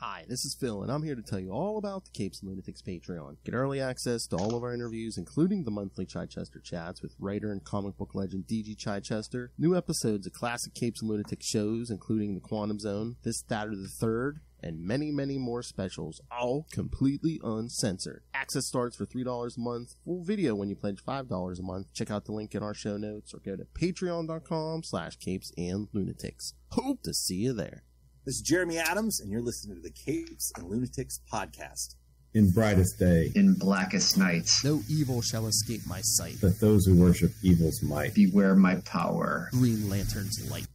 Hi, this is Phil, and I'm here to tell you all about the Capes and Lunatics Patreon. Get early access to all of our interviews, including the monthly Chichester chats with writer and comic book legend D.G. Chichester, new episodes of classic Capes and Lunatics shows, including The Quantum Zone, This, That, or the Third, and many, many more specials, all completely uncensored. Access starts for $3 a month, full video when you pledge $5 a month. Check out the link in our show notes, or go to patreon.com/CapesandLunatics. Hope to see you there. This is Jeremy Adams, and you're listening to the Capes and Lunatics podcast. In brightest day, in blackest nights, no evil shall escape my sight. That those who worship evil's might. Beware my power. Green Lantern's light.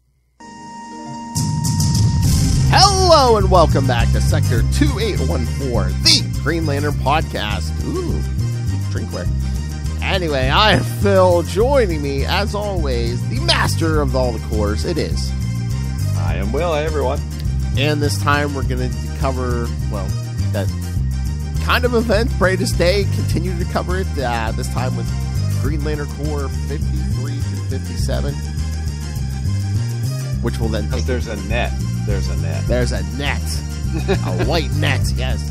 Hello and welcome back to Sector 2814, the Green Lantern podcast. Ooh, drinkware. Anyway, I am Phil. Joining me, as always, the master of all the cores. It is. I am Will. Hey, everyone. And this time we're going to cover, well, that kind of event, Brightest Day. Continue to cover it, this time with Green Lantern Corps 53 through 57. Which will then take... There's a net. There's a net. There's a net. A white net, yes.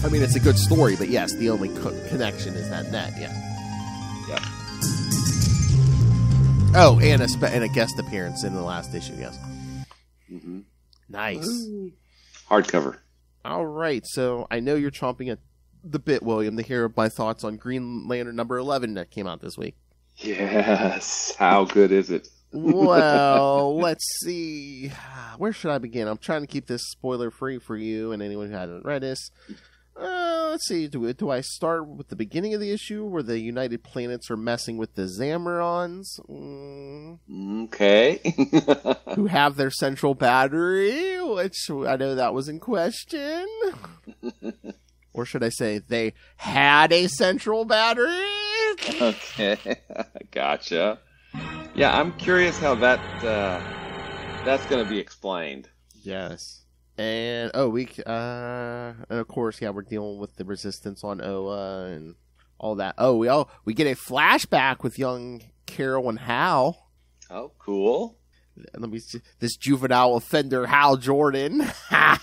I mean, it's a good story, but yes, the only connection is that net, yes. Yep. Oh, and a guest appearance in the last issue, yes. Mm-hmm. Nice. Ooh. Hardcover. All right, so I know you're chomping at the bit, William, to hear my thoughts on Green Lantern number 11 that came out this week. Yes. How good is it? Well, let's see. Where should I begin? I'm trying to keep this spoiler-free for you and anyone who hasn't read this. Let's see. Do I start with the beginning of the issue where the United Planets are messing with the Zamorons? Okay. Who have their central battery, which I know that was in question. Or should I say they had a central battery? Okay. Gotcha. Yeah, I'm curious how that's going to be explained. Yes. And and of course, yeah, we're dealing with the resistance on Oa and all that. Oh, we get a flashback with young Carol and Hal. Oh, cool. Let me see, this juvenile offender Hal Jordan. I'm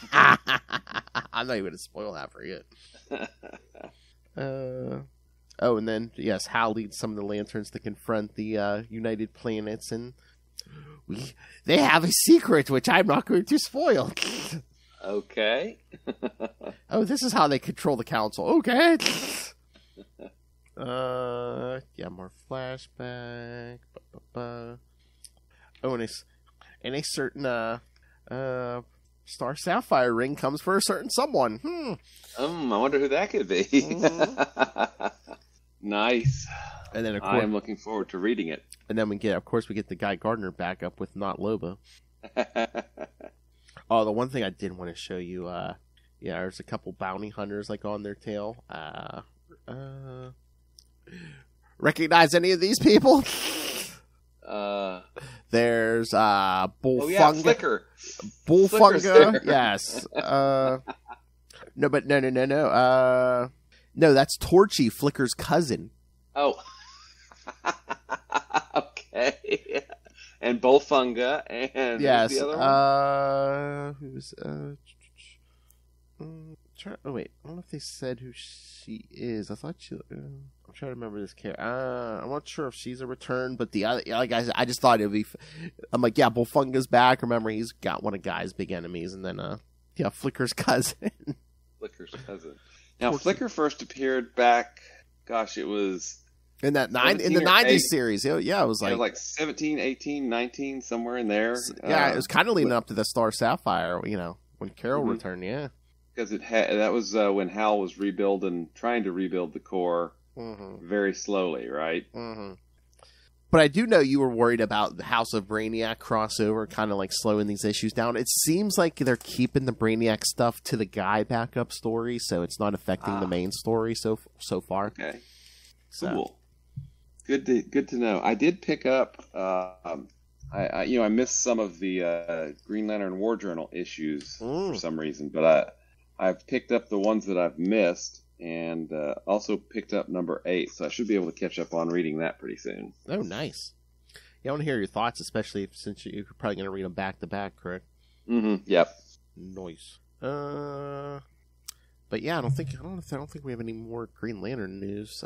not even going to spoil that for you. And then yes, Hal leads some of the Lanterns to confront the United Planets, and they have a secret which I'm not going to spoil. Okay. Oh, this is how they control the council. Okay. Yeah, more flashback. Oh, and a certain Star Sapphire ring comes for a certain someone. I wonder who that could be. Nice. And then of course, I am looking forward to reading it. And then we get the Guy Gardner back up with Not Loba. Oh, the one thing I did want to show you, there's a couple bounty hunters like on their tail. Recognize any of these people? There's Bullfunga. Oh yeah, Flicker. Bullfunga, yes. No. No, that's Torchy, Flicker's cousin. Oh. Okay. And Bullfunga and yes. The other one? Wait, I don't know if they said who she is. I thought I'm trying to remember this character. I'm not sure if she's a return, but the other guys, I just thought it would be. I'm like, yeah, Bullfunga's back. Remember, he's got one of Guy's big enemies, and then Flicker's cousin. Flicker's cousin. Now, Flicker first appeared back. Gosh, it was. In the 90s series, yeah, it was like 17, 18, 19, somewhere in there. Yeah, it was kind of leading up to the Star Sapphire, when Carol returned, yeah. Because that was when Hal was trying to rebuild the Corps very slowly, right? Mm-hmm. But I do know you were worried about the House of Brainiac crossover, kind of like slowing these issues down. It seems like they're keeping the Brainiac stuff to the Guy backup story, so it's not affecting the main story so far. Okay, cool. Good to know. I did pick up. I missed some of the Green Lantern War Journal issues for some reason, but I've picked up the ones that I've missed, and also picked up number 8, so I should be able to catch up on reading that pretty soon. Oh, nice. Yeah, I want to hear your thoughts, especially since you're probably going to read them back to back, correct? Yep. Nice. But yeah, I don't think we have any more Green Lantern news.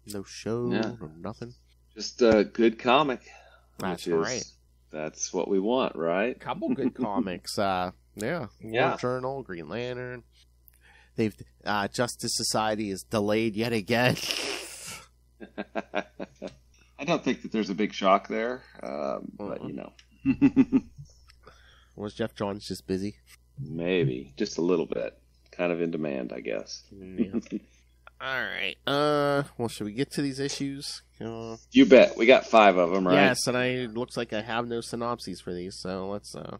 No show or nothing. Just a good comic. That's right. That's what we want, right? Couple good comics. War Journal, Green Lantern. They've Justice Society is delayed yet again. I don't think that there's a big shock there, but Was Jeff Johns just busy? Maybe just a little bit. Kind of in demand, I guess. Yeah. All right. Well, should we get to these issues? You bet. We got 5 of them, right? Yes, and it looks like I have no synopses for these, so let's. All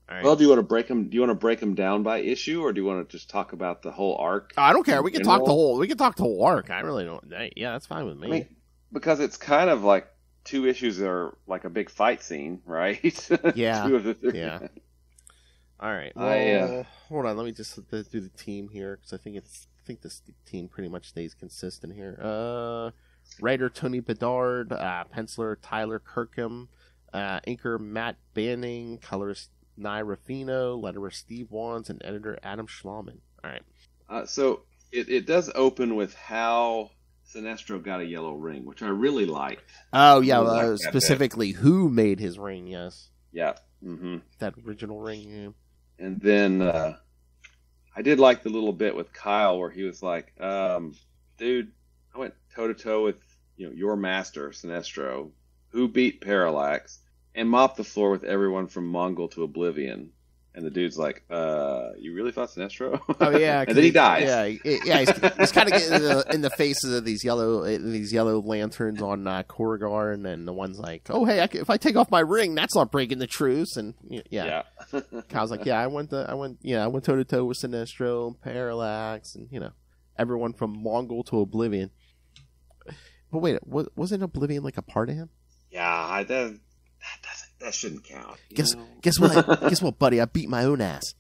right. Well, do you want to break them? Do you want to break them down by issue, or do you want to just talk about the whole arc? I don't care. We can talk the whole. We can talk the whole arc. I really don't. Yeah, that's fine with me. I mean, because it's kind of like 2 issues are like a big fight scene, right? Yeah. 2 of the 3. Yeah. All right. Well, hold on. Let me just do the team here because I think this team pretty much stays consistent here. Writer Tony Bedard, penciler Tyler Kirkham, inker Matt Banning, colorist Nye Ruffino, letterer Steve Wands, and editor Adam Schlauman. All right. So it does open with how Sinestro got a yellow ring, which I really liked. Oh yeah, specifically who made his ring? Yes. Yeah. Mm-hmm. That original ring. Yeah. And then I did like the little bit with Kyle where he was like, dude, I went toe-to-toe with your master, Sinestro, who beat Parallax, and mopped the floor with everyone from Mongol to Oblivion. And the dude's like, you really thought Sinestro? Oh, yeah. And then he dies. Yeah, he's kind of getting in the faces of these yellow lanterns on Qward, and the one's like, oh, hey, if I take off my ring, that's not breaking the truce. And yeah. Kyle's like, I went toe-to-toe with Sinestro, Parallax, and, everyone from Mongol to Oblivion. But wait, wasn't Oblivion like a part of him? Yeah, that shouldn't count. Guess what? Guess what, buddy? I beat my own ass.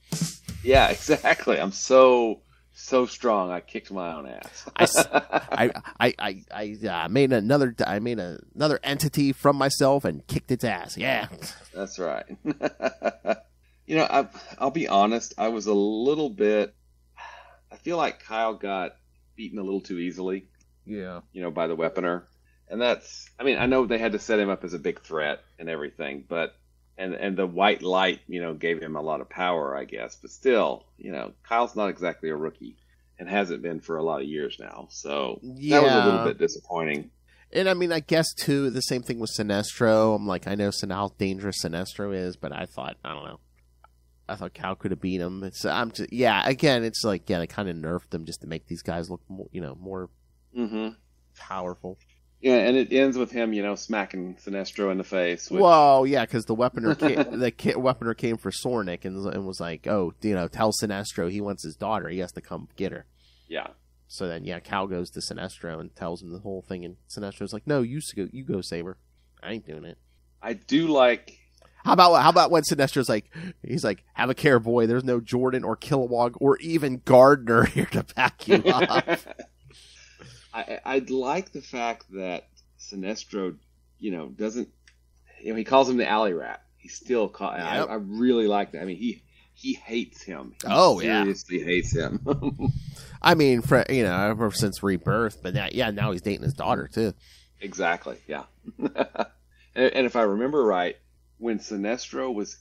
Yeah, exactly. I'm so strong. I kicked my own ass. I made another entity from myself and kicked its ass. Yeah, that's right. I'll be honest. I was a little bit. I feel like Kyle got beaten a little too easily. Yeah. By the Weaponer. And I know they had to set him up as a big threat and everything, but and the white light, gave him a lot of power, I guess. But still, Kyle's not exactly a rookie and hasn't been for a lot of years now. So that was a little bit disappointing. And I guess too, the same thing with Sinestro. I'm like, I know how dangerous Sinestro is, but I thought Kyle could have beat him. Again, it's like, they kind of nerfed them just to make these guys look more, powerful. Yeah, and it ends with him, smacking Sinestro in the face. Well, yeah, because the Weaponer Weaponer came for Soranik and was like, oh, tell Sinestro he wants his daughter. He has to come get her. Yeah. So then, Cal goes to Sinestro and tells him the whole thing, and Sinestro's like, no, you go save her. I ain't doing it. I do like. How about when Sinestro's like, he's like, have a care, boy. There's no Jordan or Kilowog or even Gardner here to back you up. I'd like the fact that Sinestro, doesn't, he calls him the alley rat. He still I really like that. I mean, he hates him. He seriously hates him. Ever since Rebirth, but now he's dating his daughter too. Exactly. Yeah. And if I remember right, when Sinestro was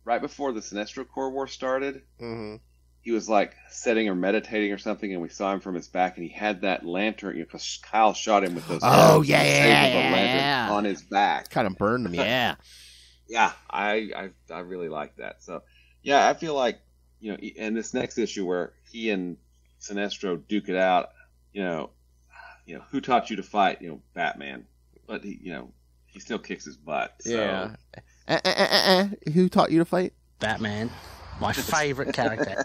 right before the Sinestro Core War started. Mm-hmm. He was like sitting or meditating or something, and we saw him from his back, and he had that lantern, because Kyle shot him with those. Oh yeah, on his back, kind of burned him. Yeah, yeah, I really like that. So yeah, I feel like in this next issue where he and Sinestro duke it out, who taught you to fight? Batman, but he still kicks his butt. So. Yeah, who taught you to fight? Batman. My favorite character.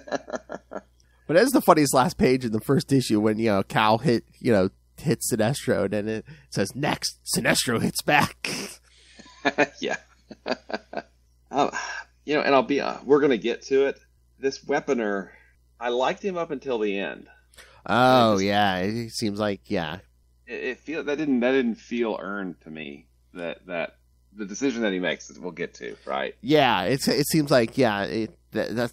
But that's the funniest last page in the first issue when, Cal hits Sinestro, and then it says, next, Sinestro hits back. Yeah. And we're going to get to it. This Weaponer, I liked him up until the end. Oh, it seems like, that didn't feel earned to me. That the decision that he makes that we'll get to, right? Yeah, it seems like that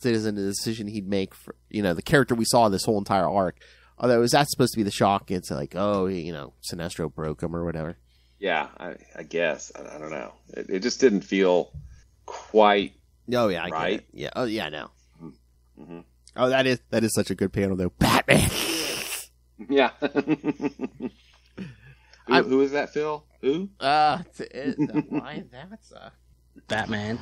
isn't a decision he'd make for the character we saw this whole entire arc. Although is that supposed to be the shock? It's like Sinestro broke him or whatever. Yeah, I guess I don't know. It just didn't feel quite. Oh yeah, I right. get it. Yeah. Oh yeah, no. Mm-hmm. Oh, that is such a good panel though. Batman. Yeah. Who is that, Phil? Who? Why that's Batman,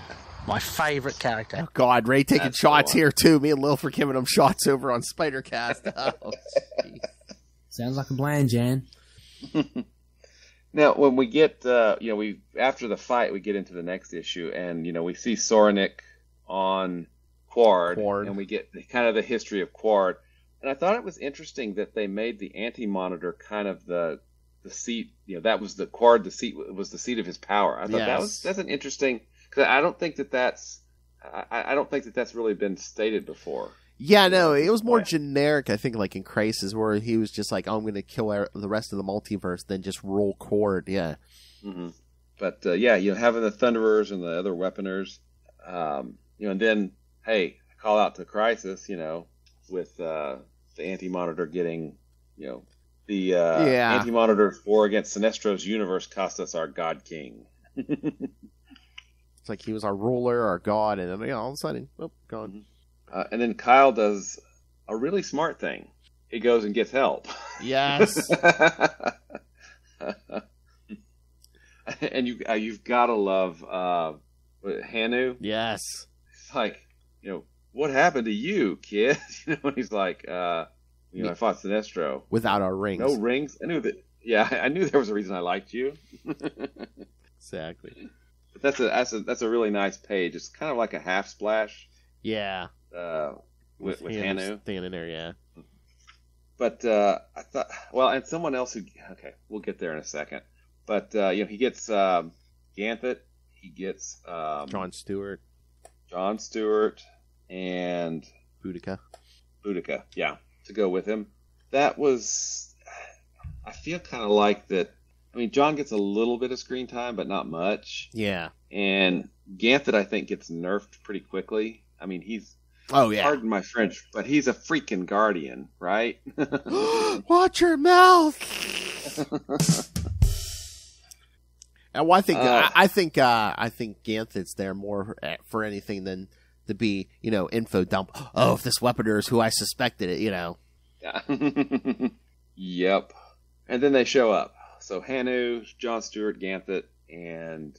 my favorite character. Oh God, Ray taking That's shots the one. here too. Me and Lil for giving him shots over on Spider-Cast. Oh, jeez. Sounds like a plan, Jan. Now, when we get, we after the fight, we get into the next issue, and we see Soranik on Qward, and we get kind of the history of Qward. And I thought it was interesting that they made the Anti-Monitor kind of the seat. That was the Qward. The seat was the seat of his power. I thought that's an interesting. Because I don't think that's really been stated before. Yeah, no, it was more generic, I think, like in Crisis, where he was just like, I'm going to kill the rest of the multiverse, then just roll Qward, yeah. Mm-hmm. But, having the Thunderers and the other Weaponers, and then, hey, call out to Crisis, with the Anti-Monitor getting, the Anti-Monitor war against Sinestro's universe cost us our God King. It's like he was our ruler, our god, and then all of a sudden, gone. Mm-hmm. And then Kyle does a really smart thing. He goes and gets help. Yes. And you've got to love Hanu. Yes. It's like, what happened to you, kid? And he's like, I fought Sinestro. Without our rings. No rings? I knew that. Yeah, I knew there was a reason I liked you. Exactly. But that's a really nice page. It's kind of like a half splash. Yeah. With Hanu standing there, yeah. But I thought, and someone else we'll get there in a second. But he gets Ganthet, he gets John Stewart, and Boudica, yeah, to go with him. That was, I feel kind of like that. I mean, John gets a little bit of screen time, but not much. Yeah. And Ganthet, I think, gets nerfed pretty quickly. I mean, pardon my French, but he's a freaking Guardian, right? Watch your mouth. And I think Ganthet's there more for anything than to be, info dump. Oh, if this Weaponer is who I suspected it, Yeah. Yep. And then they show up. So Hanu, John Stewart, Ganthet, and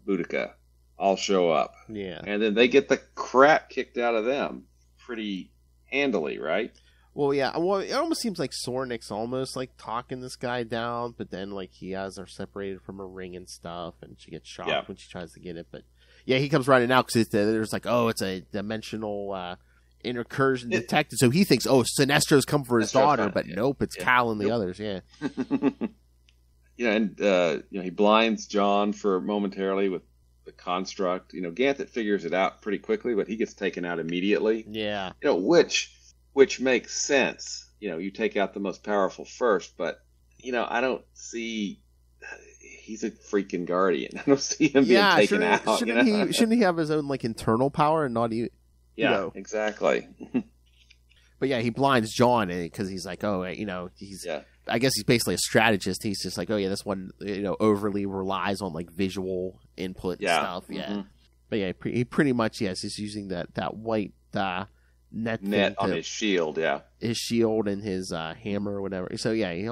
Boudica all show up. Yeah. And then they get the crap kicked out of them pretty handily, right? Well, yeah. Well, it almost seems like Soranik's almost like talking this guy down, but then like he has her separated from her ring and stuff, and she gets shocked when she tries to get it. But yeah, he comes running out because there's like, it's a dimensional incursion detected. So he thinks, Sinestro's come for his daughter, but nope, it's Cal and the others. Yeah. And he blinds John for momentarily with the construct. Ganthet figures it out pretty quickly, but he gets taken out immediately. Yeah. Which makes sense. You take out the most powerful first, but I don't see. He's a freaking Guardian. I don't see him being taken out. Shouldn't he have his own like internal power and not even? Yeah, exactly. But yeah, he blinds John because he's like, he's. Yeah. I guess he's basically a strategist. He's just like, this one, overly relies on like visual input and stuff. Yeah. Mm-hmm. But yeah, he pretty much, he's using that white net on his shield. Yeah. His shield and his hammer or whatever. So yeah, he's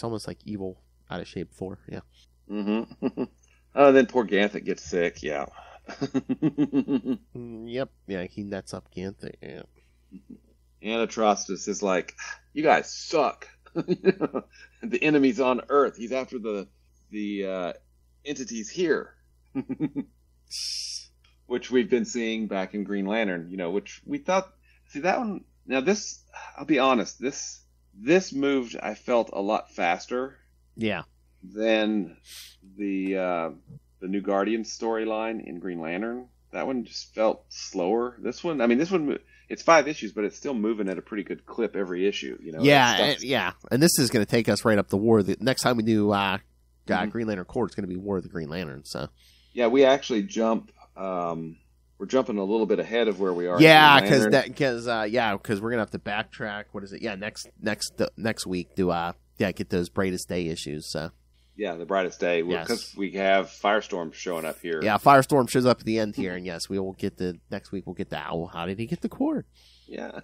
almost like evil out of shape 4. Yeah. Mm-hmm. Oh, then poor Ganthet gets sick. Yeah. Yep. Yeah, he nets up Ganthet. Yeah. And Atrocitus is like, you guys suck. The enemy's on Earth. He's after the entities here. Which we've been seeing back in Green Lantern, which we thought, see that one, now this, I'll be honest, this moved, I felt a lot faster. Yeah. Than the New Guardians storyline in Green Lantern. That one just felt slower. This one, it's 5 issues, but it's still moving at a pretty good clip every issue. Yeah, and this is going to take us right up the war. The next time we do Green Lantern Qward is going to be War of the Green Lantern. So yeah, we actually jump. We're jumping a little bit ahead of where we are. Yeah, because we're gonna have to backtrack. What is it? Yeah, next week to get those Brightest Day issues. So yeah, the Brightest Day because we have Firestorm showing up here. Yeah, Firestorm shows up at the end here, and yes, we will get next week. We'll get the Owl. How did he get the Qward? Yeah,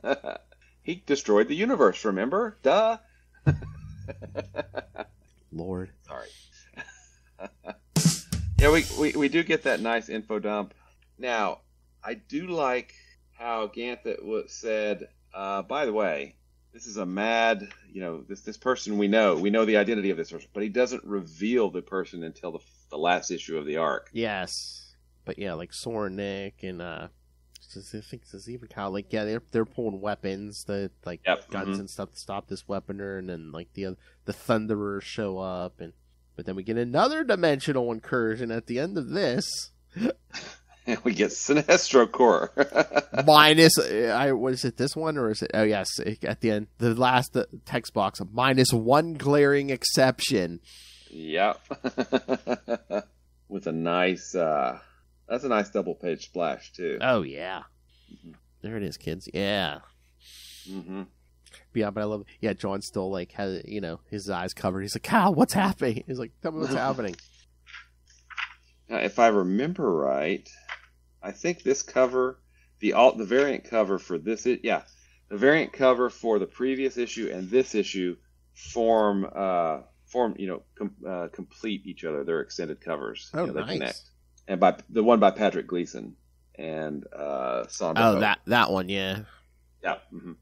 he destroyed the universe. Remember? Duh. Lord, sorry. Yeah, we do get that nice info dump. Now, I do like how Ganthet said, by the way, this is a mad, this person we know the identity of this person, but he doesn't reveal the person until the last issue of the arc. Yes. But yeah, like Soranik and, I think it's even Kyle, like, yeah, they're pulling weapons, guns and stuff to stop this weaponer, and then, like, the Thunderers show up, but then we get another dimensional incursion at the end of this. And we get Sinestro Corps. Minus, what is it, this one? Or is it, oh yes, at the end, the last text box, minus one glaring exception. Yep. With a nice, that's a nice double page splash too. Oh yeah. Mm-hmm. There it is, kids. Yeah. Mm-hmm. Yeah, but I love it. Yeah, John still like has, his eyes covered. He's like, Kyle, what's happening? He's like, tell me what's happening. Now, if I remember right, I think this cover, the variant cover for this, the variant cover for the previous issue and this issue complete each other. They're extended covers. Oh, they nice. Connect. And by the one by Patrick Gleason and Sandra. Oh, that one, yeah. Yeah. Mm-hmm.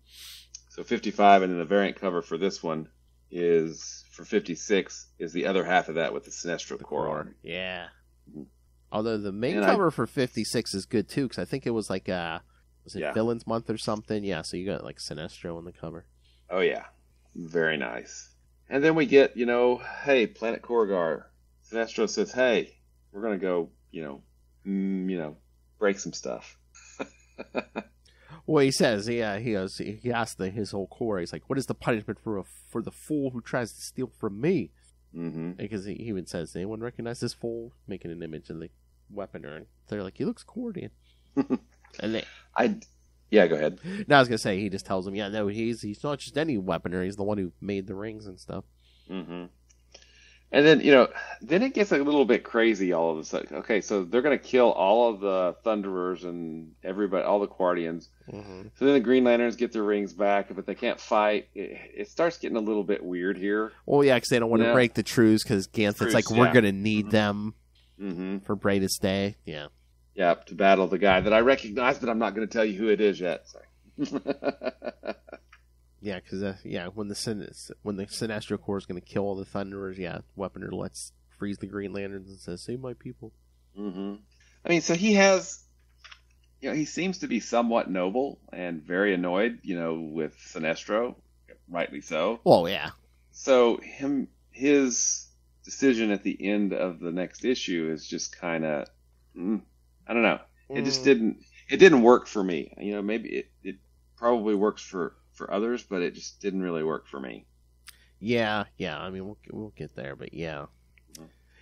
So 55, and then the variant cover for this one is for 56 is the other half of that with the Sinestro Corps on. Yeah. Mm-hmm. Although the main cover for 56 is good too, because I think it was like Villains Month or something. Yeah, so you got like Sinestro on the cover. Oh yeah, very nice. And then we get, hey, Planet Korgar. Sinestro says, hey, we're gonna go, break some stuff. Well, he says, he asked his whole Corps. He's like, what is the punishment for the fool who tries to steal from me? Mm-hmm. Because he even says, does anyone recognize this fool? Making an image of the weaponer, and they're like, he looks Qwardian. And go ahead. No, I was gonna say, he just tells him, yeah, no, he's not just any weaponer. He's the one who made the rings and stuff. Mm-hmm. And then then it gets a little bit crazy all of a sudden. Okay, so they're gonna kill all of the Thunderers and everybody, all the Qwardians. Mm-hmm. So then the Green Lanterns get their rings back, but they can't fight. It starts getting a little bit weird here. Well, yeah, because they don't want to break the truce, because Ganthet's like, we're going to need them for Brightest Day. Yeah. Yeah, to battle the guy that I recognize, but I'm not going to tell you who it is yet. Sorry. Yeah, because when the Sinestro Corps is going to kill all the Thunderers, Weaponer lets freeze the Green Lanterns and says, save my people. Mm-hmm. I mean, so he has... he seems to be somewhat noble and very annoyed, with Sinestro, rightly so. Well, yeah. So his decision at the end of the next issue is just kind of, I don't know. It just didn't work for me. Maybe it probably works for others, but it just didn't really work for me. Yeah. I mean, we'll get there, but yeah.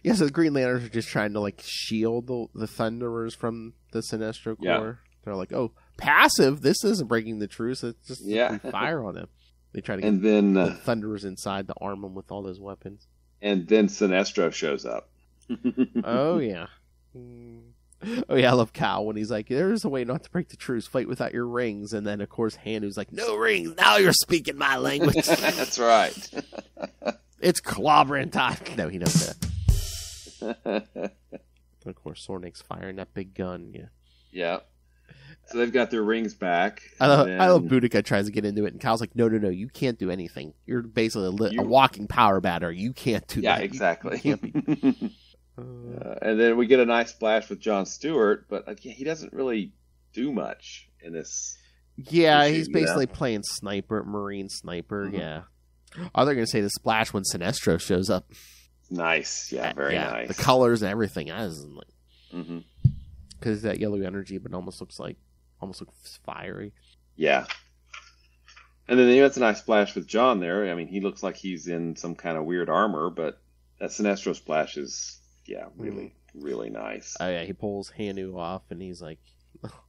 Yeah, so the Green Lanterns are just trying to, like, shield the Thunderers from the Sinestro Corps. Yeah. They're like, oh, passive? This isn't breaking the truce. It's just fire on them. They try to get the Thunderers inside to arm them with all those weapons. And then Sinestro shows up. Oh, yeah. Oh, yeah, I love Kyle when he's like, there's a way not to break the truce. Fight without your rings. And then, of course, Hanu's like, no rings. Now you're speaking my language. That's right. It's clobbering time. No, he knows that. Of course, Soranik's firing that big gun. Yeah. So they've got their rings back. I love Boudica tries to get into it, and Kyle's like, no, you can't do anything. You're basically a walking power battery. You can't do that. Yeah, exactly. You can't be... and then we get a nice splash with John Stewart, but he doesn't really do much in this. Yeah, he's basically playing Marine sniper. Mm-hmm. Yeah. Oh, they're going to say the splash when Sinestro shows up. Nice, very nice. The colors and everything, because that yellow energy, but almost looks fiery. Yeah, and then that's a nice splash with John there. I mean, he looks like he's in some kind of weird armor, but That Sinestro splash is, really, really nice. Oh, yeah, he pulls Hanu off, and he's like...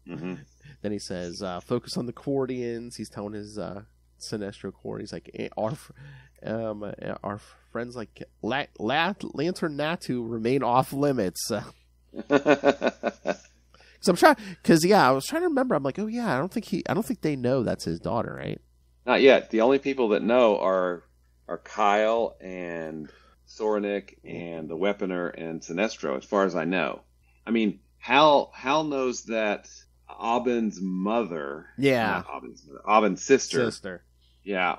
Then he says, focus on the Qwardians. He's telling his Sinestro Qward. He's like, our friends like Lantern Natu remain off limits. Because I was trying to remember. I'm like, oh yeah, I don't think they know that's his daughter, right? Not yet. The only people that know are Kyle and Soranik and the Weaponer and Sinestro, as far as I know. I mean, Hal knows that Aubyn's mother, Aubyn's sister,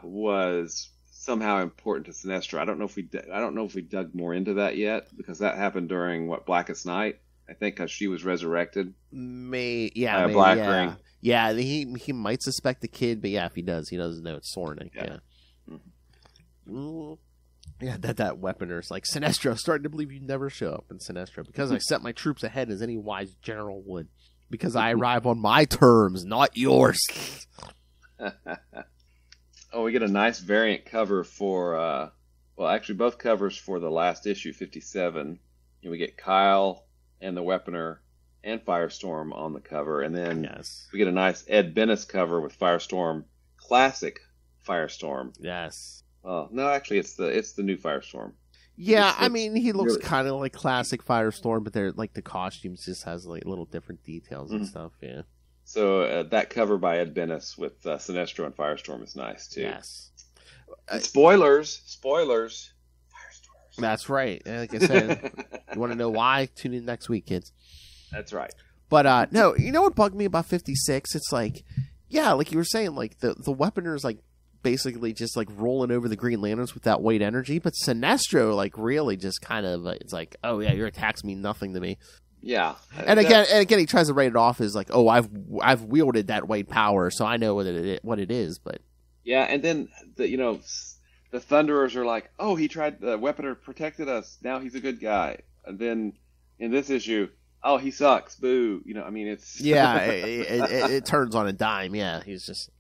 was somehow important to Sinestro. I don't know if we dug more into that yet, because that happened during Blackest Night. I think because she was resurrected. Black ring. Yeah, he might suspect the kid, but if he doesn't know it's Soranik. Yeah. Yeah, that Weaponer's like, Sinestro, starting to believe you never show up in Sinestro, because I set my troops ahead as any wise general would, because I arrive on my terms, not yours. We get a nice variant cover for, actually both covers for the last issue, 57. And we get Kyle and the Weaponer and Firestorm on the cover, and then we get a nice Ed Bennis cover with Firestorm, classic Firestorm. Yes. No, actually, it's the new Firestorm. Yeah, I mean, he looks kind of like classic Firestorm, but they're like the costumes just has like little different details and stuff. Yeah. So that cover by Ed Bennis with Sinestro and Firestorm is nice too. Yes. Spoilers. Firestorm. That's right. Like I said, you want to know why? Tune in next week, kids. That's right. But no, you know what bugged me about 56? It's like, like you were saying, like the Weaponer's like basically just like rolling over the Green Lanterns with that white energy, but Sinestro like really just kind of it's like, oh yeah, your attacks mean nothing to me. Yeah, and again, he tries to write it off as like, oh, I've wielded that white power, so I know what it is. But and then the Thunderers are like, oh, he tried, the Weaponer protected us, now he's a good guy, and then in this issue, oh, he sucks, boo. I mean, it's it turns on a dime. Yeah, he's just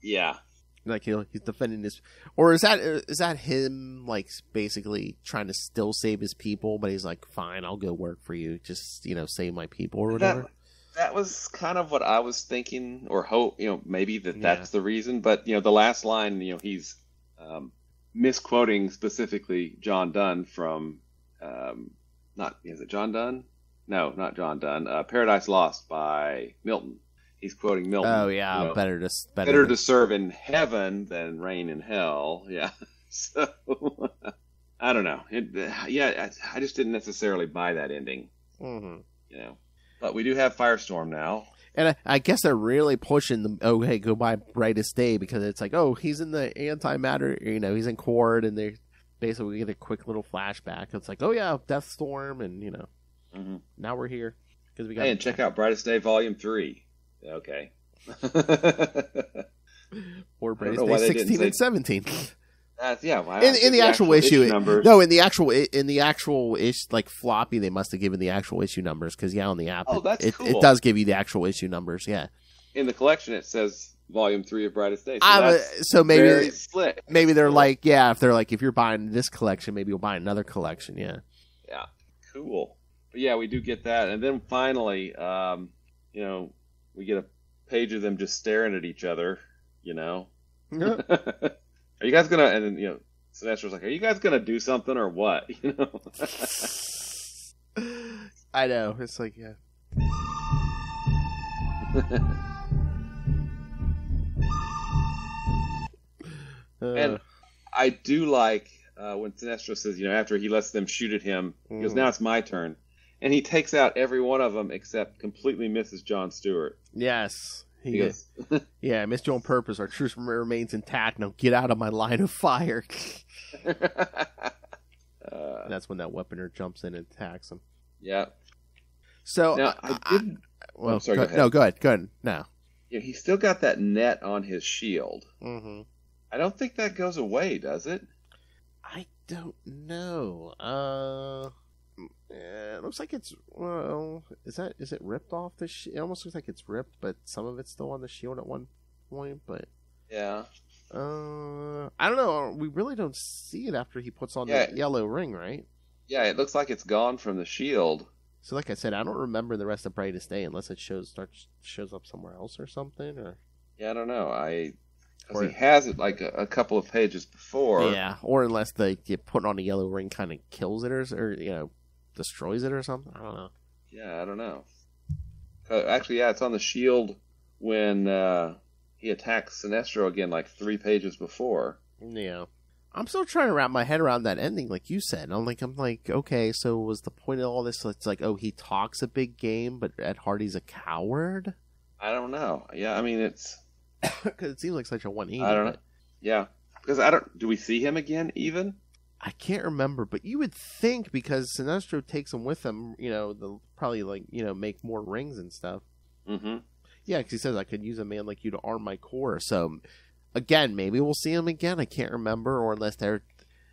like he's defending this, or is that him like basically trying to still save his people, but he's like, fine, I'll go work for you, just save my people or whatever. That was kind of what I was thinking, or hope, maybe that's the reason. But the last line, he's misquoting specifically John Dunn from is it John Dunn? No, not John Dunn. Paradise Lost by Milton. He's quoting Milton. Oh yeah, better to serve in heaven than reign in hell. Yeah. So I don't know. I just didn't necessarily buy that ending. Mm-hmm. But we do have Firestorm now. And I guess they're really pushing the go by Brightest Day, because it's like, oh, he's in the antimatter, he's in Qward, and they basically get a quick little flashback. It's like, oh yeah, Deathstorm, and now we're here because we got. Hey, and check out Brightest Day Volume 3. Okay. Or Brightest Day 16 and 17. In the actual issue numbers. No, in the actual issue, like floppy, they must have given the actual issue numbers, because on the app, cool. It does give you the actual issue numbers. Yeah. In the collection, it says Volume 3 of Brightest Day. So maybe they're like, if you're buying this collection, maybe you'll buy another collection. Yeah. Yeah. Cool. But yeah, we do get that, and then finally, we get a page of them just staring at each other. Yeah. Are you guys gonna? And then Sinestro's like, "Are you guys gonna do something or what?" I know. It's like, and I do like when Sinestro says, after he lets them shoot at him, he goes, "Now it's my turn," and he takes out every one of them except completely misses John Stewart. Yes. He goes, yeah, I missed you on purpose. Our truce remains intact. Now get out of my line of fire. That's when that Weaponer jumps in and attacks him. Yeah. So, now, I'm sorry, go ahead. No, go ahead. No. Yeah, he's still got that net on his shield. Mm-hmm. I don't think that goes away, does it? I don't know. It looks like it's, is it ripped off the shield? It almost looks like it's ripped, but some of it's still on the shield at one point, but yeah. I don't know. We really don't see it after he puts on the yellow ring, right? Yeah, it looks like it's gone from the shield. So like I said, I don't remember the rest of Brightest Day unless it shows up somewhere else or something. Or Yeah, I don't know. Because he has it like a couple of pages before. Yeah, or unless you put on a yellow ring kind of kills it or destroys it or something. I don't know. Yeah, I don't know. Actually, yeah, it's on the shield when he attacks Sinestro again like 3 pages before. Yeah. I'm still trying to wrap my head around that ending, like you said. I'm like, okay, so was the point of all this? It's like, he talks a big game, but at heart he's a coward? I don't know. Yeah, I mean, it's... Because it seems like such a 180. I don't know. Yeah. Because do we see him again, even? I can't remember, but you would think because Sinestro takes him with him, they'll probably, make more rings and stuff. Mm-hmm. Yeah, because he says, I could use a man like you to arm my core. So, again, maybe we'll see him again. I can't remember, or unless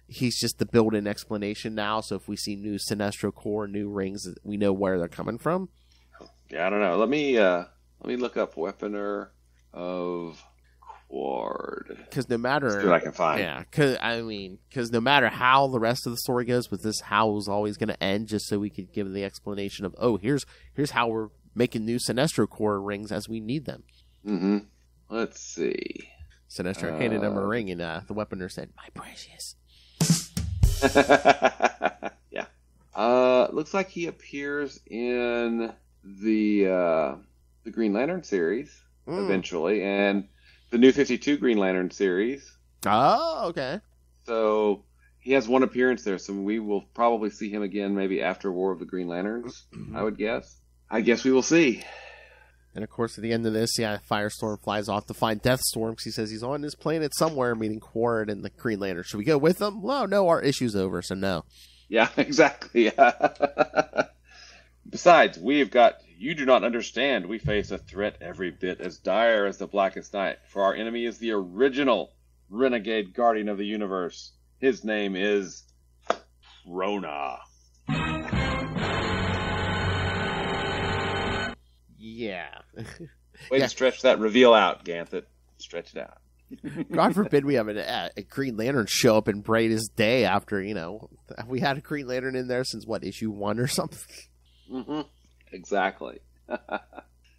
he's just the built-in explanation now. So if we see new Sinestro core, new rings, we know where they're coming from. Yeah, I don't know. Let me look up Weaponer of Qward. Because no matter... See what I can find. Yeah, because no matter how the rest of the story goes, with this how is always going to end, just so we could give the explanation of, here's how we're making new Sinestro core rings as we need them. Mm-hmm. Let's see. Sinestro handed him a ring, and the Weaponer said, "My precious." Yeah. Looks like he appears in the Green Lantern series eventually, and the New 52 Green Lantern series. Oh, okay. So he has one appearance there, so we will probably see him again maybe after War of the Green Lanterns, I would guess. I guess we will see. And of course, at the end of this, Firestorm flies off to find Deathstorm because he says he's on his planet somewhere meeting Qward and the Green Lantern. Should we go with them? Well, no, our issue's over, so no. Yeah, exactly. Besides, you do not understand. We face a threat every bit as dire as the Blackest Night, for our enemy is the original renegade guardian of the universe. His name is Rona. Yeah. Way to stretch that reveal out, Ganthet. Stretch it out. God forbid we have a Green Lantern show up in Brightest Day after, we had a Green Lantern in there since, issue 1 or something? Mm-hmm. Exactly.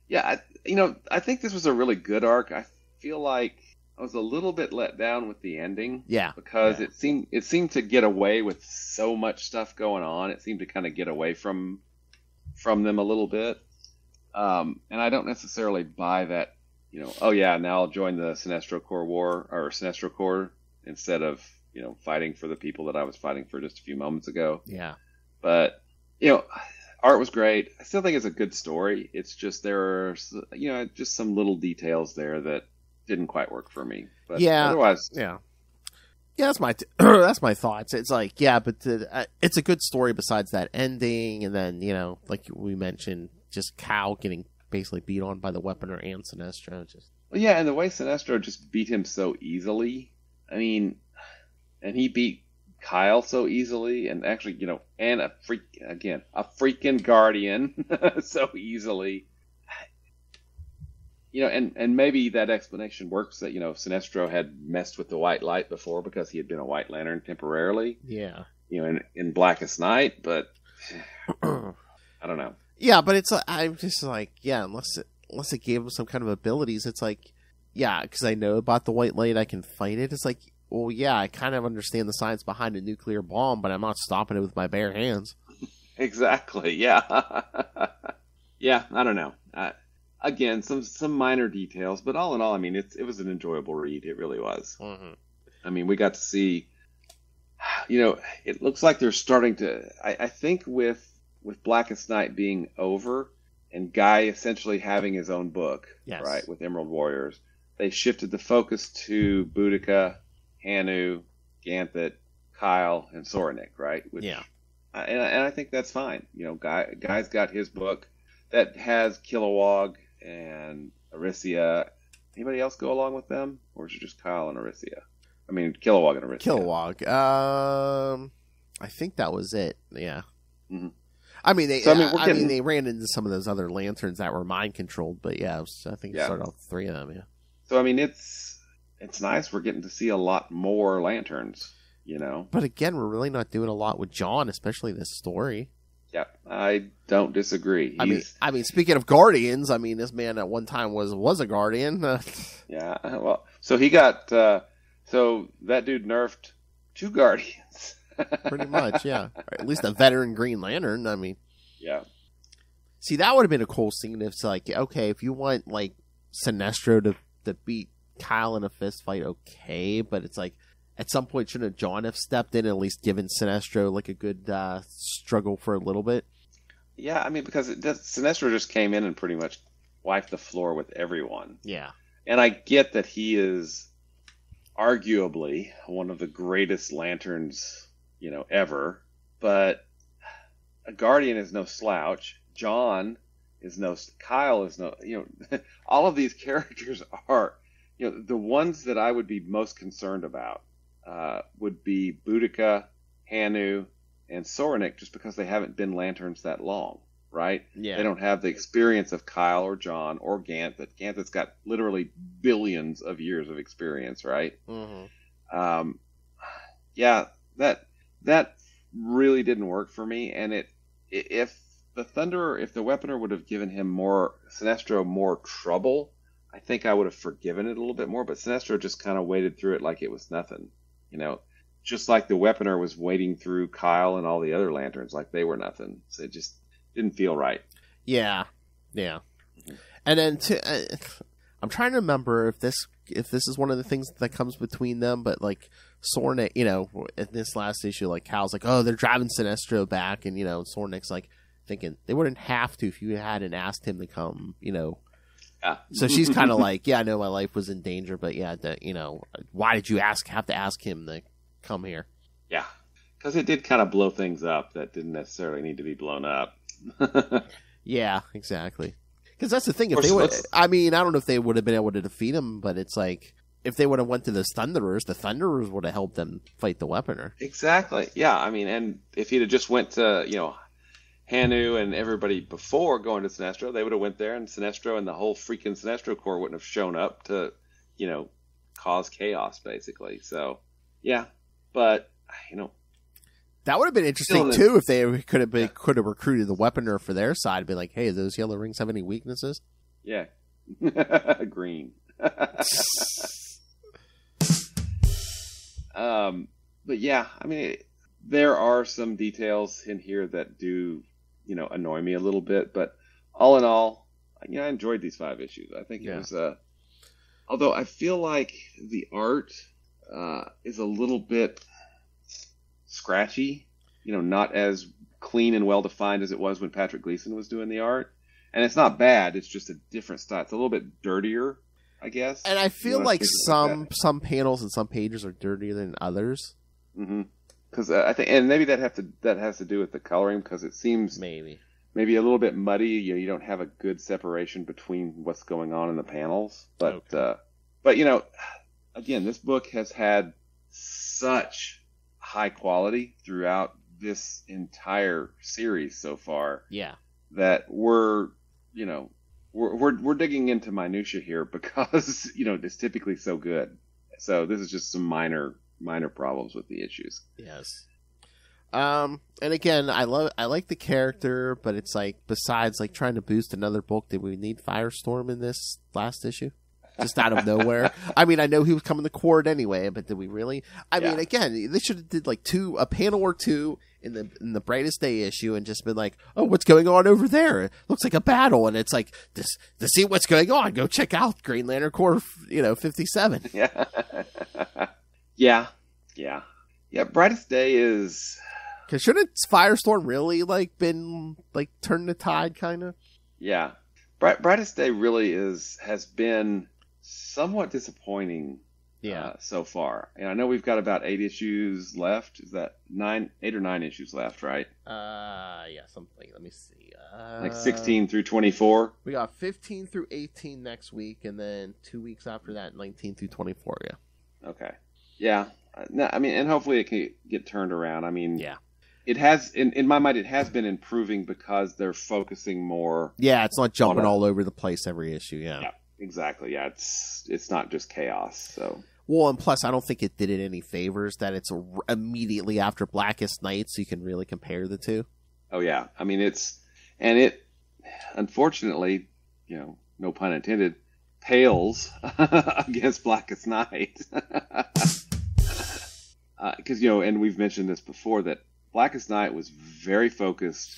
Yeah, I think this was a really good arc. I feel like I was a little bit let down with the ending. Yeah. Because it seemed to get away with so much stuff going on. It seemed to kind of get away from them a little bit. And I don't necessarily buy that, now I'll join the Sinestro Corps War, or Sinestro Corps, instead of, fighting for the people that I was fighting for just a few moments ago. Yeah. But, art was great. I still think it's a good story. It's just there are, just some little details there that didn't quite work for me. But otherwise... Yeah. Yeah, that's my that's my thoughts. It's like, but it's a good story besides that ending, and then, like we mentioned, just Cal getting basically beat on by the Weaponer and Sinestro. Yeah, and the way Sinestro just beat him so easily. I mean, and he beat Kyle so easily, and actually, and a freaking Guardian so easily. And maybe that explanation works that, Sinestro had messed with the white light before because he had been a White Lantern temporarily. Yeah. In Blackest Night, but I don't know. Yeah, but it's I'm just like, unless it gave him some kind of abilities, it's like, because I know about the white light, I can fight it. It's like, well, I kind of understand the science behind a nuclear bomb, but I'm not stopping it with my bare hands. Exactly, yeah. Yeah, I don't know. Again, some minor details, but all in all, I mean, it was an enjoyable read. It really was. Mm-hmm. I mean, we got to see, it looks like they're starting to, I think with Blackest Night being over and Guy essentially having his own book, yes, right, with Emerald Warriors, they shifted the focus to Boudica, Hanu, Ganthet, Kyle, and Soranik, right? And I think that's fine. Guy's got his book that has Kilowog and Aricia. Anybody else go along with them? Or is it just Kyle and Aricia? I mean, Kilowog and Aricia. Kilowog. I think that was it. Yeah. Mm-hmm. I mean, they ran into some of those other lanterns that were mind controlled, but I think it started off with 3 of them. Yeah. So I mean, it's nice. We're getting to see a lot more lanterns. you know. But again, we're really not doing a lot with John, especially this story. Yeah, I don't disagree. I mean, speaking of Guardians, I mean, this man at one time was a Guardian. Yeah, well, so he got so that dude nerfed 2 Guardians. Pretty much, yeah. Or at least a veteran Green Lantern. I mean, yeah. See, that would have been a cool scene if it's like, okay, if you want like Sinestro to beat Kyle in a fist fight, okay, but it's like at some point shouldn't John have stepped in and at least given Sinestro like a good struggle for a little bit? Yeah, I mean, because Sinestro just came in and pretty much wiped the floor with everyone. Yeah. And I get that he is arguably one of the greatest lanterns, you know, ever, but a Guardian is no slouch. John is no, Kyle is no, you know, all of these characters are, you know, the ones that I would be most concerned about would be Boudica, Hanu, and Soranik, just because they haven't been lanterns that long, right? Yeah. They don't have the experience of Kyle or John or Ganthet. Ganthet's got literally billions of years of experience, right? Mm-hmm. Yeah, that really didn't work for me. And if the Weaponer would have given him Sinestro more trouble, I think I would have forgiven it a little bit more. But Sinestro just kind of waded through it like it was nothing, you know. Just like the Weaponer was wading through Kyle and all the other lanterns like they were nothing. So it just didn't feel right. Yeah. And then I'm trying to remember if this is one of the things that comes between them, but like Soranik, you know, in this last issue, like Kyle's like, oh, they're driving Sinestro back, and you know, Soranik's like thinking they wouldn't have to if you hadn't asked him to come, you know. Yeah. So she's kind of like, yeah, I know my life was in danger, but yeah, you know, why did you have to ask him to come here? Yeah, because it did kind of blow things up that didn't necessarily need to be blown up. Yeah, exactly. Because that's the thing. If they would, I mean, I don't know if they would have been able to defeat him, but it's like if they would have went to the Thunderers would have helped them fight the Weaponer. Exactly. Yeah, I mean, and if he'd have just went to, you know, Hanu and everybody before going to Sinestro, they would have went there, and Sinestro and the whole freaking Sinestro Corps wouldn't have shown up to, you know, cause chaos, basically. So, yeah, but you know, that would have been interesting too if they could have recruited the Weaponer for their side and been like, hey, do those yellow rings have any weaknesses? Yeah. Green. But yeah, I mean, there are some details in here that do, you know, annoy me a little bit, but all in all, you know, I enjoyed these 5 issues. I think it was, although I feel like the art is a little bit scratchy, you know, not as clean and well defined as it was when Patrick Gleason was doing the art. And it's not bad, it's just a different style. It's a little bit dirtier, I guess. And I feel like some panels and some pages are dirtier than others. Mm-hmm. Because I think, and maybe that has to do with the coloring, because it seems maybe a little bit muddy. You don't have a good separation between what's going on in the panels. But but you know, again, this book has had such high quality throughout this entire series so far. Yeah, that we're digging into minutia here because you know it's typically so good. So this is just some minor problems with the issues. Yes. And again, I like the character, but it's like, besides like trying to boost another book, did we need Firestorm in this last issue? Just out of nowhere. I mean, I know he was coming to Qward anyway, but did we really? I mean, again, they should have did like a panel or two in the Brightest Day issue and just been like, oh, what's going on over there? It looks like a battle, and it's like, to see what's going on, go check out Green Lantern Corps, 57. Yeah. Brightest Day is. Because shouldn't Firestorm really like been like turn the tide, kind of? Yeah, Brightest Day really has been somewhat disappointing. So far, and I know we've got about 8 issues left. Is that 8 or 9 issues left, right? Yeah, something. Let me see. Like 16 through 24. We got 15 through 18 next week, and then 2 weeks after that, 19 through 24. Yeah. Okay. Yeah. No, I mean, and hopefully it can get turned around. I mean, yeah. It has, in my mind, it has been improving because they're focusing more. Yeah, it's not jumping all over the place every issue. Yeah, exactly. Yeah, it's not just chaos. So, Well, and plus, I don't think it did it any favors that it's immediately after Blackest Night, so you can really compare the two. Oh yeah, I mean it unfortunately, no pun intended, pales against Blackest Night. Because and we've mentioned this before, that Blackest Night was very focused,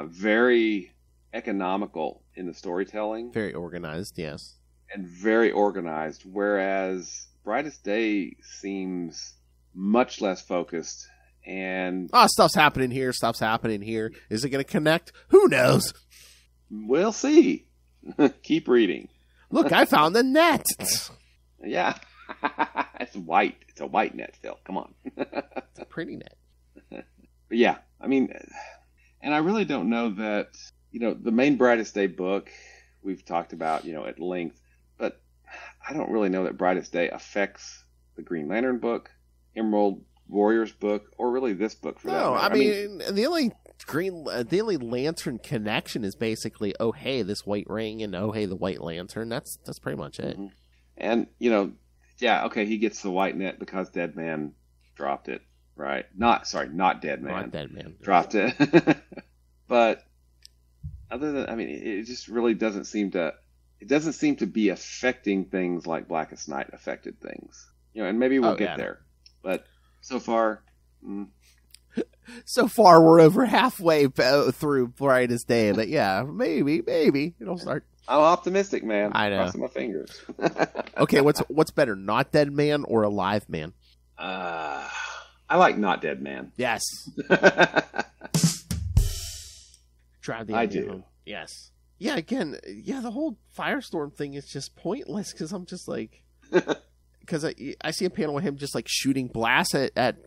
very economical in the storytelling, very organized, yes, and very organized. Whereas Brightest Day seems much less focused, and stuff's happening here. Is it going to connect? Who knows? We'll see. Keep reading. Look, I found the net. Yeah. It's white. It's a white net still. Come on. It's a pretty net. But yeah, I mean, and I really don't know that, the main Brightest Day book we've talked about, at length, but I don't really know that Brightest Day affects the Green Lantern book, Emerald Warriors book, or really this book for that matter. I mean, the only Lantern connection is basically, oh hey, this white ring, and oh hey, the White Lantern. That's pretty much it. Mm-hmm. And yeah, okay, he gets the white net because Dead Man dropped it, right? Not Dead Man. Not Dead Man dropped it. But other than, I mean, it just really doesn't seem to. It doesn't seem to be affecting things like Blackest Night affected things. And maybe we'll get there. But so far. So far, we're over halfway through Brightest Day, but yeah, maybe it'll start. I'm optimistic, man. I know. Crossing my fingers. Okay, what's better, Not Dead Man or Alive Man? I like Not Dead Man. Yes. Drive the I do. Home. Yes. Yeah. Again, the whole Firestorm thing is just pointless because I'm just like. Because I see a panel with him just like shooting blasts at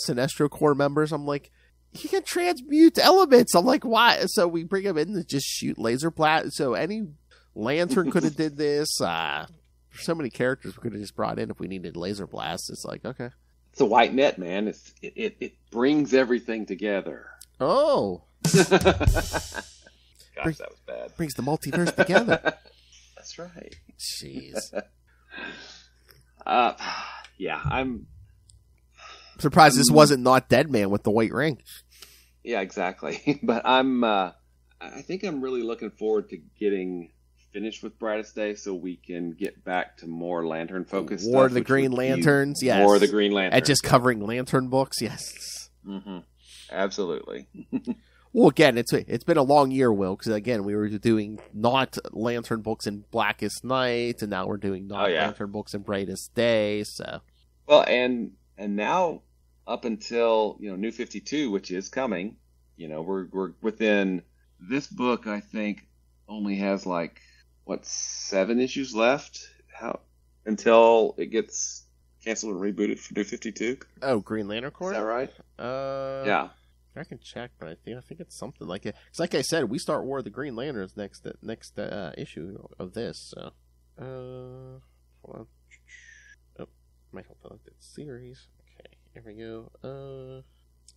Sinestro Corps members. I'm like, he can transmute elements. I'm like, why? So we bring him in to just shoot laser blast. So any Lantern could have did this. So many characters we could have just brought in if we needed laser blasts. It's like, okay. It's a white net, man. It brings everything together. Oh. Gosh, that was bad. Brings the multiverse together. That's right. Jeez. Yeah, I'm surprised this wasn't Not Dead Man with the white ring. Yeah, exactly. But I think I'm really looking forward to getting finished with Brightest Day so we can get back to more Lantern focused stuff. War of the Green Lanterns, yes. War of the Green Lanterns. And just covering Lantern books, yes. Mm-hmm. Absolutely. Well, again, it's been a long year, Will, because again we were doing not Lantern books in Blackest Night, and now we're doing Lantern books in Brightest Day. So, well, and now up until New 52, which is coming, we're within this book. I think only has 7 issues left. Until it gets canceled and rebooted for New 52. Oh, Green Lantern Corps? Is that right? Yeah. I can check, but I think it's something like it. Because, like I said, we start War of the Green Lanterns next issue of this. So, hold on. Oh, might have to look at the series. Okay, here we go.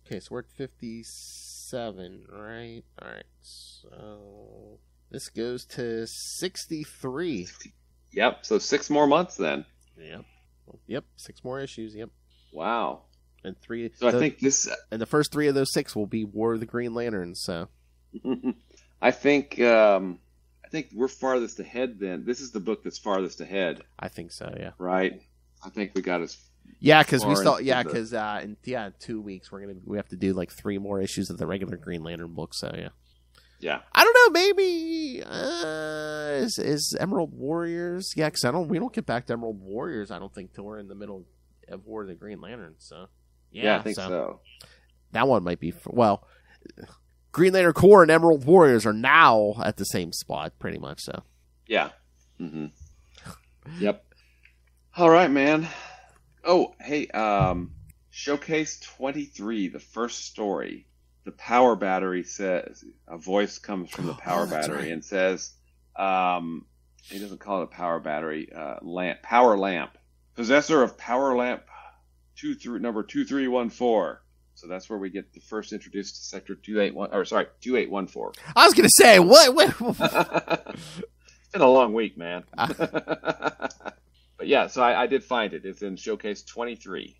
Okay, so we're at 57, right? All right. So this goes to 63. Yep. So 6 more months then. Yep. 6 more issues. Yep. Wow. And 3. So I think this. And the first 3 of those 6 will be War of the Green Lanterns. So. I think we're farthest ahead. Then this is the book that's farthest ahead. I think so. Yeah. Right. I think we got as. Yeah, because we still. Yeah, because in 2 weeks we have to do 3 more issues of the regular Green Lantern book. So yeah. Yeah. I don't know. Maybe is Emerald Warriors? Yeah, because we don't get back to Emerald Warriors. I don't think till we're in the middle of War of the Green Lantern. So. Yeah, I think so. That one might be Green Lantern Corps and Emerald Warriors are now at the same spot, pretty much. So. Yeah. Mm-hmm. Yep. All right, man. Oh, hey. Showcase 23, the first story. The power battery says a voice comes from the power battery and says, he doesn't call it a power battery, power lamp, possessor of power lamp. Number 2314. So that's where we get the first introduced to Sector 2814. I was going to say, what? It's been a long week, man. But But yeah, so I did find it. It's in Showcase 23,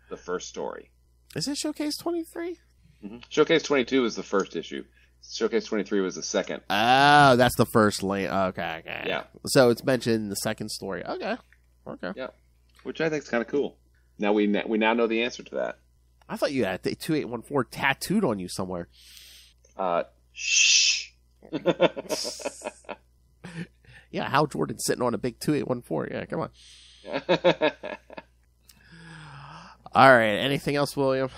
the first story. Is it Showcase 23? Mm-hmm. Showcase 22 is the first issue. Showcase 23 was the second. Oh, that's the first lane. Okay. Yeah. So it's mentioned in the second story. Okay. Yeah, which I think is kind of cool. Now we now know the answer to that. I thought you had the 2814 tattooed on you somewhere. Shh. Yeah, Hal Jordan's sitting on a big 2814. Yeah, come on. All right. Anything else, William?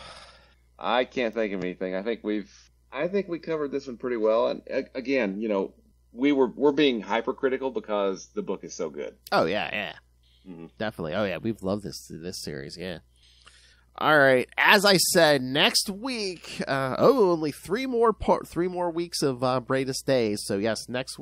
I can't think of anything. I think we covered this one pretty well. And again, we're being hypercritical because the book is so good. Oh yeah. Mm-hmm. Definitely. Oh yeah, we've loved this series. Yeah. All right. As I said, next week. Only three more weeks of Brightest Days. So yes, next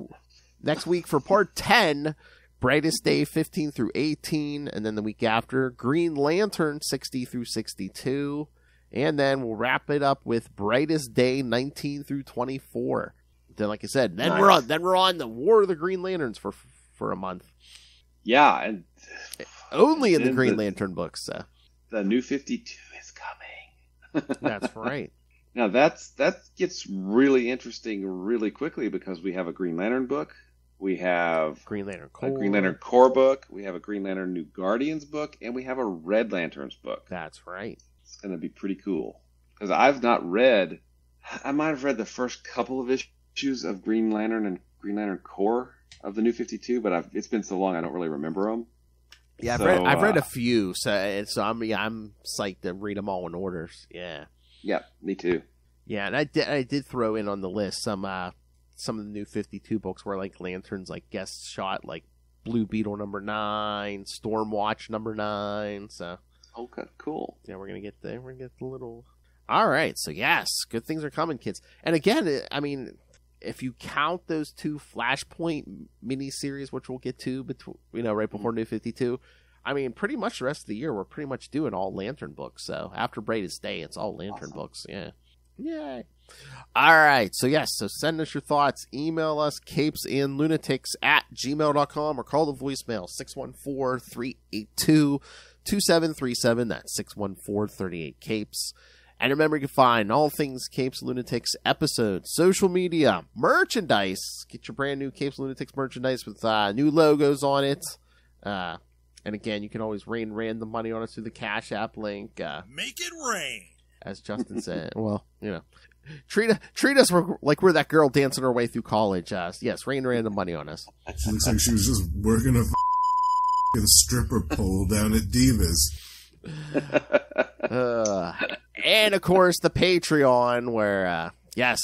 week for part 10, Brightest Day 15 through 18, and then the week after, Green Lantern 60 through 62, and then we'll wrap it up with Brightest Day 19 through 24. Then, like I said, then nice. we're on the War of the Green Lanterns for a month. Yeah, and only in the Green Lantern books. The New 52 is coming. That's right. Now that gets really interesting really quickly because we have a Green Lantern book, we have Green Lantern a Green Lantern Corps book, we have a Green Lantern New Guardians book, and we have a Red Lanterns book. That's right. It's going to be pretty cool because I might have read the first couple of issues of Green Lantern and Green Lantern Corps of the New 52, but it's been so long I don't really remember them. Yeah, I've read a few, so I'm psyched to read them all in orders. Yeah. Yeah, me too. Yeah, and I did throw in on the list some of the New 52 books where like Lanterns like guest shot like Blue Beetle #9, Stormwatch #9. So okay, cool. Yeah, we're gonna get there. We're gonna get the little. All right, so yes, good things are coming, kids. And again, I mean, if you count those two Flashpoint miniseries, which we'll get to, right before New 52. I mean, pretty much the rest of the year, we're pretty much doing all Lantern books. So after Brightest Day, it's all Lantern books. Yeah. Yay. All right. So, yes. So send us your thoughts. Email us, CapesandLunatics@gmail.com, or call the voicemail, 614-382-2737. That's 614-38-CAPES. And remember, you can find all things Capes and Lunatics episodes, social media, merchandise. Get your brand new Capes and Lunatics merchandise with new logos on it. And again, you can always rain random money on us through the Cash App link. Make it rain, as Justin said. Well, treat us like we're that girl dancing her way through college. Yes, rain random money on us. Looks like she was just working a stripper pole down at Divas. And of course, the Patreon, where yes.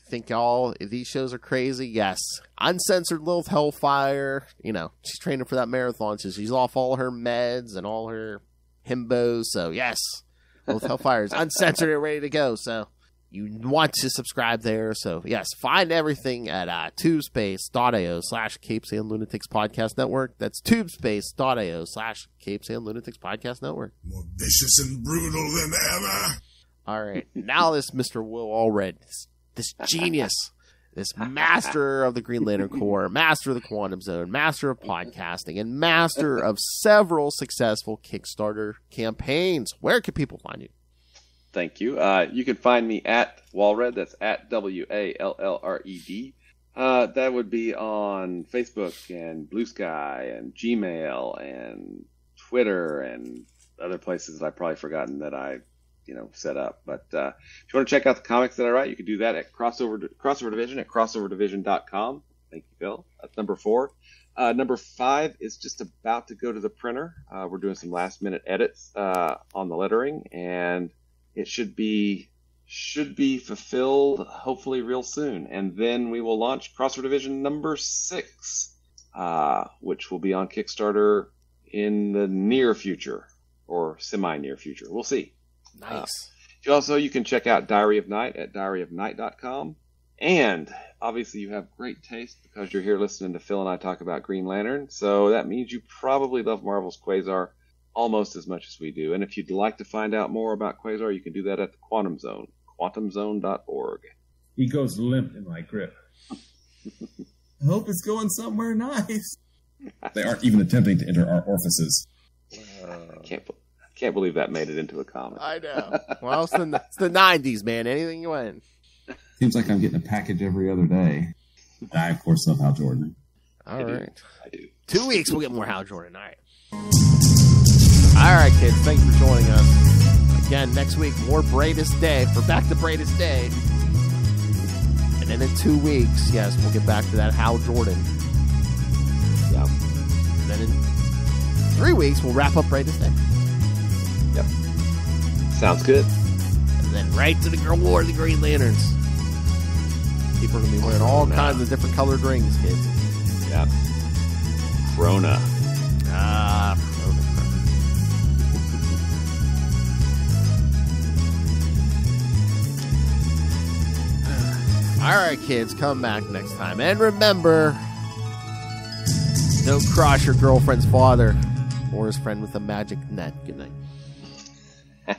Think all these shows are crazy? Yes. Uncensored Lilith Hellfire. She's training for that marathon, so she's off all her meds and all her himbos. So, yes. Lilith Hellfire is uncensored and ready to go. So, you want to subscribe there. So, yes. Find everything at tubespace.io/CapesandLunatics Podcast Network. That's tubespace.io/CapesandLunatics Podcast Network. More vicious and brutal than ever. All right. Now this Mr. Will Allred. This genius, this master of the Green Lantern Corps, master of the Quantum Zone, master of podcasting, and master of several successful Kickstarter campaigns. Where can people find you? Thank you. You can find me at Wallred. That's at WALLRED. That would be on Facebook and Blue Sky and Gmail and Twitter and other places that I've probably forgotten that I set up. But if you want to check out the comics that I write, you can do that at Crossover Division at crossoverdivision.com. Thank you, Phil. That's number 4. Number 5 is just about to go to the printer. We're doing some last minute edits on the lettering, and it should be fulfilled hopefully real soon. And then we will launch Crossover Division number 6, which will be on Kickstarter in the near future or semi-near future. We'll see. Nice. You can check out Diary of Night at diaryofnight.com. And obviously you have great taste because you're here listening to Phil and I talk about Green Lantern. So that means you probably love Marvel's Quasar almost as much as we do. And if you'd like to find out more about Quasar, you can do that at the Quantum Zone, quantumzone.org. He goes limp in my grip. I hope it's going somewhere nice. They aren't even attempting to enter our orifices. I can't believe that made it into a comic. I know. Well, it's the 90s, man. Anything you want. Seems like I'm getting a package every other day. And I, of course, love Hal Jordan. All right. I do. 2 weeks, we'll get more Hal Jordan. All right. All right, kids. Thanks for joining us. Again, next week, more Brightest Day. We're back to Brightest Day. And then in 2 weeks, yes, we'll get back to that Hal Jordan. Yeah. And then in 3 weeks, we'll wrap up Brightest Day. Yep. Sounds good. And then right to the War of the Green Lanterns. People are going to be wearing all kinds of different colored rings, kids. Yeah. Krona. Ah, all right, kids, come back next time. And remember, don't cross your girlfriend's father or his friend with a magic net. Good night.